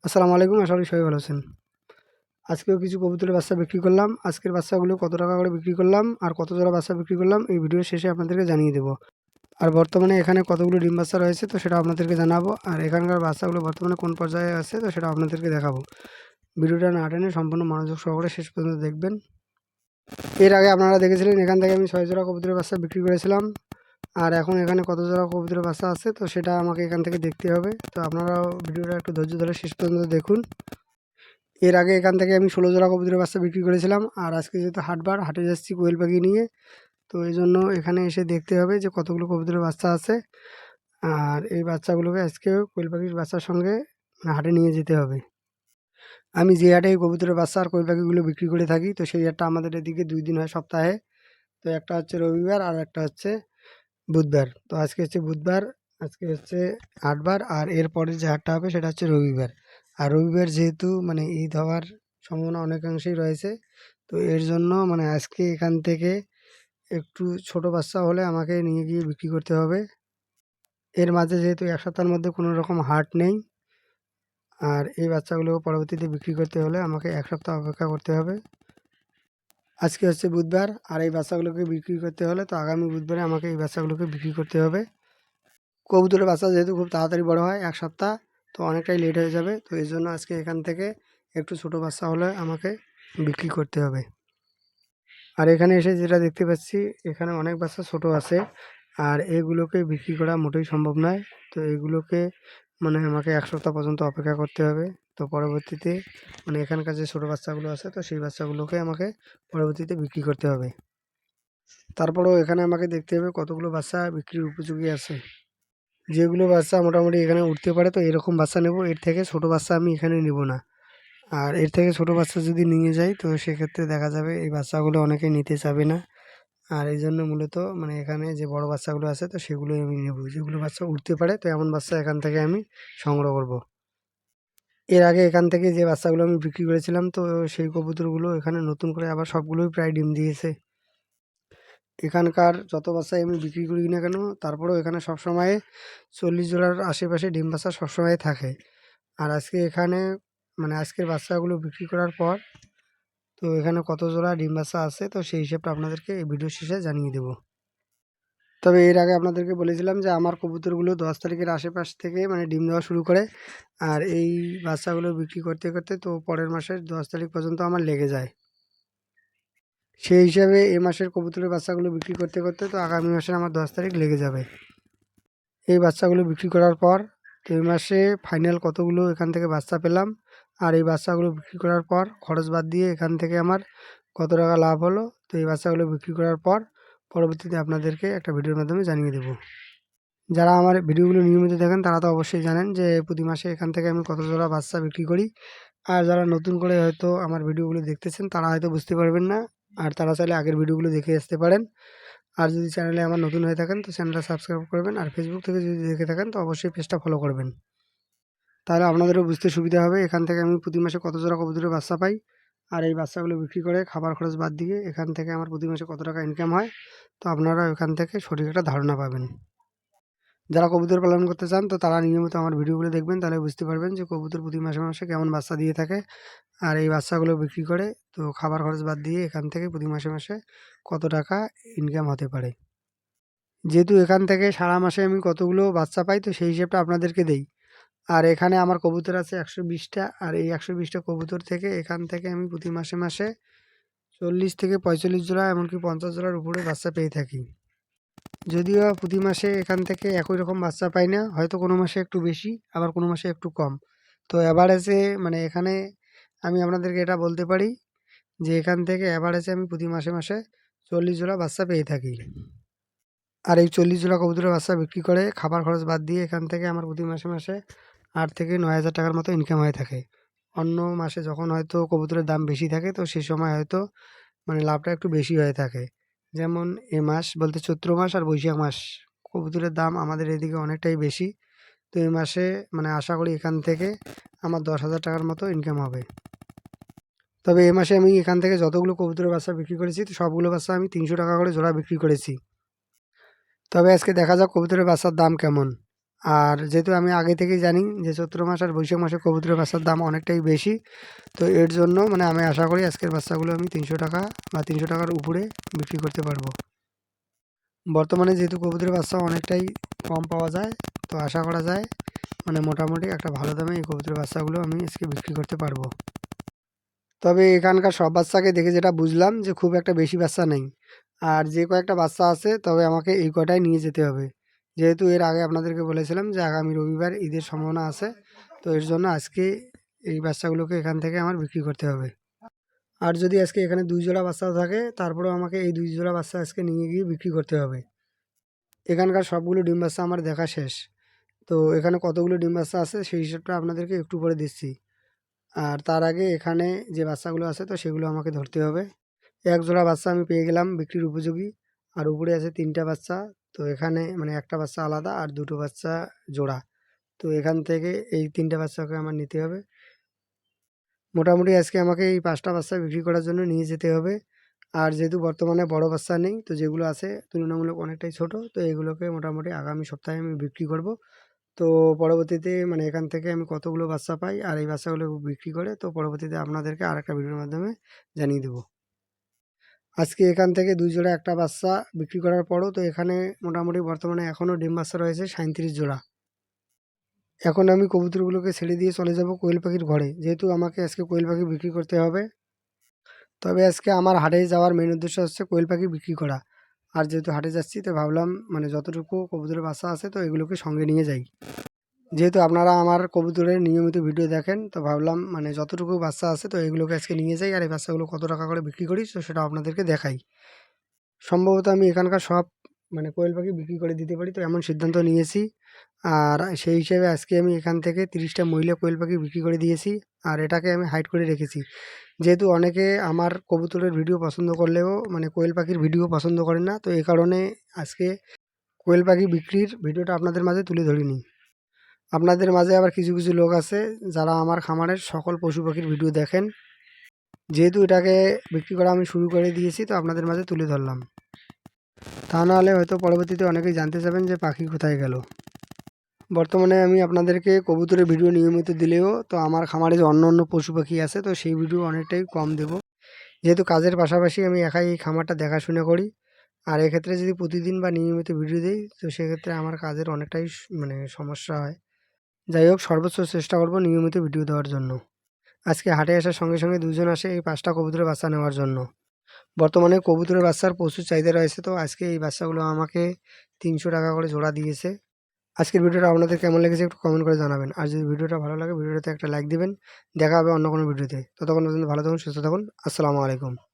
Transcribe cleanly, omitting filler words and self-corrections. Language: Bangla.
আসসালামু আলাইকুম। আশা করি সবাই ভালো আছেন। আজকেও কিছু কবুতরের বাচ্চা বিক্রি করলাম। আজকের বাচ্চাগুলো কত টাকা করে বিক্রি করলাম আর কত জোড়া বাচ্চা বিক্রি করলাম এই ভিডিওর শেষে আপনাদেরকে জানিয়ে দেবো। আর বর্তমানে এখানে কতগুলো ডিম বাচ্চা রয়েছে তো সেটা আপনাদেরকে জানাবো। আর এখানকার বাচ্চাগুলো বর্তমানে কোন পর্যায়ে আছে তো সেটা আপনাদেরকে দেখাবো। ভিডিওটা না টেনে সম্পূর্ণ মনোযোগ সহকারে শেষ পর্যন্ত দেখবেন। এর আগে আপনারা দেখেছিলেন এখান থেকে আমি 6 জোড়া কবুতরের বাচ্চা বিক্রি করেছিলাম। আর এখন এখানে কত জোড়া কবুতরের বাচ্চা আছে তো সেটা আমাকে এখান থেকে দেখতে হবে। তো আপনারাও ভিডিওটা একটু ধৈর্য ধরে শেষ পর্যন্ত দেখুন। এর আগে এখান থেকে আমি 16 জোড়া কবুতরের বাচ্চা বিক্রি করেছিলাম। আর আজকে যেহেতু হাটবার, হাটে যাচ্ছি কোয়েল পাখি নিয়ে, তো এই জন্য এখানে এসে দেখতে হবে যে কতগুলো কবুতরের বাচ্চা আছে। আর এই বাচ্চাগুলোকে আজকে কোয়েল পাখির বাচ্চার সঙ্গে হাটে নিয়ে যেতে হবে। আমি যে হাটে এই কবুতরের বাচ্চা আর কোয়েল পাখিগুলো বিক্রি করে থাকি তো সেই হাটটা আমাদের এদিকে 2 দিন হয় সপ্তাহে। তো একটা হচ্ছে রবিবার আর একটা হচ্ছে বুধবার। তো আজকে হচ্ছে বুধবার, আজকে হচ্ছে হাটবার, আর এরপরের যে হাটটা হবে সেটা হচ্ছে রবিবার। আর রবিবার যেহেতু ঈদ হওয়ার সম্ভাবনা অনেকাংশেই রয়েছে, তো এর জন্য আজকে এখান থেকে একটু ছোট বাচ্চা হলে আমাকে নিয়ে গিয়ে বিক্রি করতে হবে। এর মাঝে যেহেতু এক সপ্তাহের মধ্যে কোনো রকম হাট নেই, আর এই বাচ্চাগুলোকে পরবর্তীতে বিক্রি করতে হলে আমাকে 1 সপ্তাহ অপেক্ষা করতে হবে। আজকে হচ্ছে বুধবার, আর এই বাচ্চাগুলোকে বিক্রি করতে হলে তো আগামী বুধবারে আমাকে এই বাচ্চাগুলোকে বিক্রি করতে হবে। কবুতরের বাচ্চা যেহেতু খুব তাড়াতাড়ি বড় হয়, 1 সপ্তাহ, তো অনেকটাই লেট হয়ে যাবে। তো এই জন্য আজকে এখান থেকে একটু ছোট বাচ্চা হলে আমাকে বিক্রি করতে হবে। আর এখানে এসে যেটা দেখতে পাচ্ছি, এখানে অনেক বাচ্চা ছোট আছে। আর এগুলোকে বিক্রি করা মোটেই সম্ভব নয়। তো এগুলোকে আমাকে 1 সপ্তাহ পর্যন্ত অপেক্ষা করতে হবে। তো পরবর্তীতে এখানকার যে ছোট বাচ্চাগুলো আছে তো সেই বাচ্চাগুলোকে আমাকে পরবর্তীতে বিক্রি করতে হবে। তারপরেও এখানে আমাকে দেখতে হবে কতগুলো বাচ্চা বিক্রির উপযোগী আছে। যেগুলো বাচ্চা মোটামুটি এখানে উঠতে পারে তো এরকম বাচ্চা নেব, এর থেকে ছোট বাচ্চা আমি এখানে নেব না। আর এর থেকে ছোট বাচ্চা যদি নিয়ে যাই তো সেক্ষেত্রে দেখা যাবে এই বাচ্চাগুলো অনেকে নিতে চাবে না। আর এই জন্য মূলত এখানে যে বড় বাচ্চাগুলো আছে তো সেগুলোই আমি নেব, যেগুলো বাচ্চা উঠতে পারে তো এমন বাচ্চা এখান থেকে আমি সংগ্রহ করব। এর আগে এখান থেকে যে বাচ্চাগুলো আমি বিক্রি করেছিলাম তো সেই কবুতরগুলো এখানে নতুন করে আবার সবগুলোই প্রায় ডিম দিয়েছে। এখানকার যত বাচ্চাই আমি বিক্রি করি না কেন তারপরেও এখানে সবসময় 40 জোড়ার আশেপাশে ডিম বাচ্চা সবসময় থাকে। আর আজকে এখানে আজকের বাচ্চাগুলো বিক্রি করার পর তো এখানে কত জোড়া ডিম বাচ্চা আছে তো সেই হিসেবটা আপনাদেরকে এই ভিডিও শেষে জানিয়ে দেবো। তবে এর আগে আপনাদেরকে বলেছিলাম যে আমার কবুতরগুলো 10 তারিখের আশেপাশ থেকে ডিম দেওয়া শুরু করে। আর এই বাচ্চাগুলো বিক্রি করতে করতে তো পরের মাসের 10 তারিখ পর্যন্ত আমার লেগে যায়। সেই হিসাবে এ মাসের কবুতরের বাচ্চাগুলো বিক্রি করতে করতে তো আগামী মাসের আমার 10 তারিখ লেগে যাবে। এই বাচ্চাগুলো বিক্রি করার পর তো এই মাসে ফাইনাল কতগুলো এখান থেকে বাচ্চা পেলাম, আর এই বাচ্চাগুলো বিক্রি করার পর খরচ বাদ দিয়ে এখান থেকে আমার কত টাকা লাভ হলো তো এই বাচ্চাগুলো বিক্রি করার পর পরবর্তীতে আপনাদেরকে একটা ভিডিওর মাধ্যমে জানিয়ে দেবো। যারা আমার ভিডিওগুলো নিয়মিত দেখেন তারা তো অবশ্যই জানেন যে প্রতি মাসে এখান থেকে আমি কত জোড়া বাচ্চা বিক্রি করি। আর যারা নতুন করে হয়তো আমার ভিডিওগুলো দেখতেছেন তারা হয়তো বুঝতে পারবেন না। আর তারা চাইলে আগের ভিডিওগুলো দেখে আসতে পারেন। আর যদি চ্যানেলে আমার নতুন হয়ে থাকেন তো চ্যানেলটা সাবস্ক্রাইব করবেন। আর ফেসবুক থেকে যদি দেখে থাকেন তো অবশ্যই পেজটা ফলো করবেন। তাহলে আপনাদেরও বুঝতে সুবিধা হবে এখান থেকে আমি প্রতি মাসে কত জোড়া কবুতরের বাচ্চা পাই। আর এই বাচ্চাগুলো বিক্রি করে খাবার খরচ বাদ দিয়ে এখান থেকে আমার প্রতি মাসে কত টাকা ইনকাম হয় তো আপনারা এখান থেকে সঠিক একটা ধারণা পাবেন। যারা কবুতর পালন করতে চান তো তারা নিয়মিত আমার ভিডিওগুলো দেখবেন, তাহলে বুঝতে পারবেন যে কবুতর প্রতি মাসে মাসে কেমন বাচ্চা দিয়ে থাকে। আর এই বাচ্চাগুলো বিক্রি করে তো খাবার খরচ বাদ দিয়ে এখান থেকে প্রতি মাসে মাসে কত টাকা ইনকাম হতে পারে। যেহেতু এখান থেকে সারা মাসে আমি কতগুলো বাচ্চা পাই তো সেই হিসেবটা আপনাদেরকে দেই। আর এখানে আমার কবুতর আছে 120টা। আর এই 120টা কবুতর থেকে এখান থেকে আমি প্রতি মাসে মাসে 40 থেকে 45 জোড়া এমনকি 50 জোড়ার উপরে বাচ্চা পেয়ে থাকি। যদিও প্রতি মাসে এখান থেকে একই রকম বাচ্চা পাই না, হয়তো কোনো মাসে একটু বেশি আবার কোনো মাসে একটু কম। তো অ্যাভারেজে এখানে আমি আপনাদেরকে এটা বলতে পারি যে এখান থেকে অ্যাভারেজে আমি প্রতি মাসে মাসে 40 জোড়া বাচ্চা পেয়ে থাকি। আর এই 40 জোড়া কবুতরের বাচ্চা বিক্রি করে খাবার খরচ বাদ দিয়ে এখান থেকে আমার প্রতি মাসে মাসে 8 থেকে 9,000 টাকার মতো ইনকাম হয়ে থাকে। অন্য মাসে যখন হয়তো কবুতরের দাম বেশি থাকে তো সেই সময় হয়তো লাভটা একটু বেশি হয়ে থাকে। যেমন এ মাস বলতে চৈত্র মাস আর বৈশাখ মাস কবুতরের দাম আমাদের এদিকে অনেকটাই বেশি। তো এই মাসে আশা করি এখান থেকে আমার 10,000 টাকার মতো ইনকাম হবে। তবে এ মাসে আমি এখান থেকে যতগুলো কবুতরের বাচ্চা বিক্রি করেছি তো সবগুলো বাচ্চা আমি 300 টাকা করে জোড়া বিক্রি করেছি। তবে আজকে দেখা যাক কবুতরের বাচ্চার দাম কেমন। আর যেহেতু আমি আগে থেকেই জানি যে চৈত্র মাস আর বৈশাখ মাসে কবুতরের বাচ্চার দাম অনেকটাই বেশি, তো এর জন্য মানে আমি আশা করি আজকের বাচ্চাগুলো আমি 300 টাকা বা 300 টাকার উপরে বিক্রি করতে পারবো। বর্তমানে যেহেতু কবুতরের বাচ্চা অনেকটাই কম পাওয়া যায়, তো আশা করা যায় মানে মোটামুটি একটা ভালো দামে এই কবুতরের বাচ্চাগুলো আমি আজকে বিক্রি করতে পারবো। তবে এখানকার সব বাচ্চাকে দেখে যেটা বুঝলাম যে খুব একটা বেশি বাচ্চা নেই। আর যে কয়েকটা বাচ্চা আছে তবে আমাকে এই কটাই নিয়ে যেতে হবে। যেহেতু এর আগে আপনাদেরকে বলেছিলাম যে আগামী রবিবার ঈদের সম্ভাবনা আছে। তো এর জন্য আজকে এই বাচ্চাগুলোকে এখান থেকে আমার বিক্রি করতে হবে। আর যদি আজকে এখানে 2 জোড়া বাচ্চাও থাকে তারপরেও আমাকে এই 2 জোড়া বাচ্চা আজকে নিয়ে গিয়ে বিক্রি করতে হবে। এখানকার সবগুলো ডিম বাচ্চা আমার দেখা শেষ। তো এখানে কতগুলো ডিম বাচ্চা আছে সেই হিসাবটা আপনাদেরকে একটু পরে দিচ্ছি। আর তার আগে এখানে যে বাচ্চাগুলো আছে তো সেগুলো আমাকে ধরতে হবে। এক জোড়া বাচ্চা আমি পেয়ে গেলাম বিক্রির উপযোগী। আর উপরে আছে 3টা বাচ্চা। তো এখানে মানে একটা বাচ্চা আলাদা আর 2টো বাচ্চা জোড়া। তো এখান থেকে এই 3টে বাচ্চাকে আমার নিতে হবে। মোটামুটি আজকে আমাকে এই 5টা বাচ্চা বিক্রি করার জন্য নিয়ে যেতে হবে। আর যেহেতু বর্তমানে বড় বাচ্চা নেই, তো যেগুলো আছে তুলনামূলক অনেকটাই ছোট। তো এগুলোকে মোটামুটি আগামী সপ্তাহে আমি বিক্রি করব। তো পরবর্তীতে মানে এখান থেকে আমি কতগুলো বাচ্চা পাই আর এই বাচ্চাগুলো বিক্রি করে তো পরবর্তীতে আপনাদেরকে আরেকটা ভিডিওর মাধ্যমে জানিয়ে দেব। আজকে এখান থেকে 2 জোড়া একটা বাচ্চা বিক্রি করার পরও তো এখানে মোটামুটি বর্তমানে এখনও ডিম বাচ্চা রয়েছে 37 জোড়া। এখন আমি কবুতরগুলোকে ছেড়ে দিয়ে চলে যাব কোয়েল পাখির ঘরে। যেহেতু আমাকে আজকে কোয়েল পাখি বিক্রি করতে হবে। তবে আজকে আমার হাটে যাওয়ার মেইন উদ্দেশ্য হচ্ছে কোয়েল পাখি বিক্রি করা। আর যেহেতু হাটে যাচ্ছি তো ভাবলাম মানে যতটুকু কবুতরের বাচ্চা আছে তো এগুলোকে সঙ্গে নিয়ে যাই। যেহেতু আপনারা আমার কবুতরের নিয়মিত ভিডিও দেখেন তো ভাবলাম মানে যতটুকু বাচ্চা আছে তো এগুলোকে আজকে নিয়ে যাই আর এই বাচ্চাগুলো কত টাকা করে বিক্রি করি তো সেটা আপনাদেরকে দেখাই। সম্ভবত আমি এখানকার সব মানে কোয়েল পাখি বিক্রি করে দিতে পারি তো এমন সিদ্ধান্ত নিয়েছি। আর সেই হিসেবে আজকে আমি এখান থেকে 30টা মহিলা কোয়েল পাখি বিক্রি করে দিয়েছি। আর এটাকে আমি হাইড করে রেখেছি। যেহেতু অনেকে আমার কবুতরের ভিডিও পছন্দ করলেও মানে কোয়েল পাখির ভিডিও পছন্দ করেন না, তো এই কারণে আজকে কোয়েল পাখি বিক্রির ভিডিওটা আপনাদের মাঝে তুলে ধরিনি। আপনাদের মাঝে আবার কিছু কিছু লোক আছে যারা আমার খামারের সকল পশু পাখির ভিডিও দেখেন। যেহেতু এটাকে বিক্রি করা আমি শুরু করে দিয়েছি তো আপনাদের মাঝে তুলে ধরলাম। তা নাহলে হয়তো পরবর্তীতে অনেকেই জানতে চাবেন যে পাখি কোথায় গেল। বর্তমানে আমি আপনাদেরকে কবুতরের ভিডিও নিয়মিত দিলেও তো আমার খামারে যে অন্য অন্য পশু পাখি আছে তো সেই ভিডিও অনেকটাই কম দেব। যেহেতু কাজের পাশাপাশি আমি একাই এই খামারটা দেখাশোনা করি। আর এক্ষেত্রে যদি প্রতিদিন বা নিয়মিত ভিডিও দিই তো সেক্ষেত্রে আমার কাজের অনেকটাই মানে সমস্যা হয়। যাই হোক সর্বোচ্চ চেষ্টা করব নিয়মিত ভিডিও দেওয়ার জন্য। আজকে হাটে আসার সঙ্গে সঙ্গে 2 জন আসে এই 5টা কবুতরের বাচ্চা নেওয়ার জন্য। বর্তমানে কবুতরের বাচ্চার প্রচুর চাহিদা রয়েছে তো আজকে এই বাচ্চাগুলো আমাকে 300 টাকা করে জোড়া দিয়েছে। আজকের ভিডিওটা আপনাদের কেমন লেগেছে একটু কমেন্ট করে জানাবেন। আর যদি ভিডিওটা ভালো লাগে ভিডিওটাতে একটা লাইক দিবেন। দেখা হবে অন্য কোনো ভিডিওতে। ততক্ষণ পর্যন্ত ভালো থাকুন, সুস্থ থাকুন। আসসালামু আলাইকুম।